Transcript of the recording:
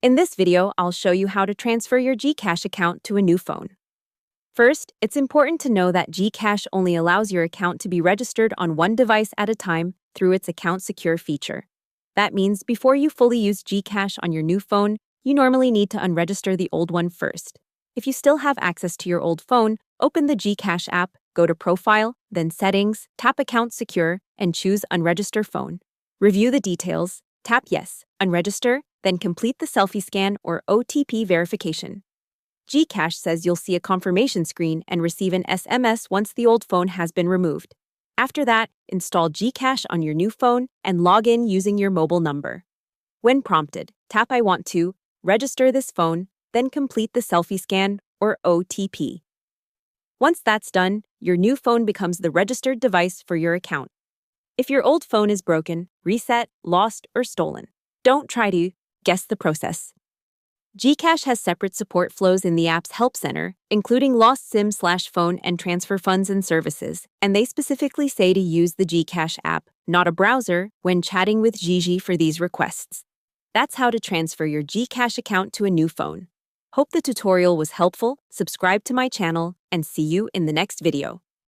In this video, I'll show you how to transfer your GCash account to a new phone. First, it's important to know that GCash only allows your account to be registered on one device at a time through its Account Secure feature. That means before you fully use GCash on your new phone, you normally need to unregister the old one first. If you still have access to your old phone, open the GCash app, go to Profile, then Settings, tap Account Secure, and choose Unregister Phone. Review the details, tap Yes, Unregister, then complete the selfie scan or OTP verification. GCash says you'll see a confirmation screen and receive an SMS once the old phone has been removed. After that, install GCash on your new phone and log in using your mobile number. When prompted, tap I want to register this phone, then complete the selfie scan or OTP. Once that's done, your new phone becomes the registered device for your account. If your old phone is broken, reset, lost, or stolen, don't try to guess the process. GCash has separate support flows in the app's Help Center, including lost SIM/phone and transfer funds and services, and they specifically say to use the GCash app, not a browser, when chatting with Gigi for these requests. That's how to transfer your GCash account to a new phone. Hope the tutorial was helpful, subscribe to my channel, and see you in the next video.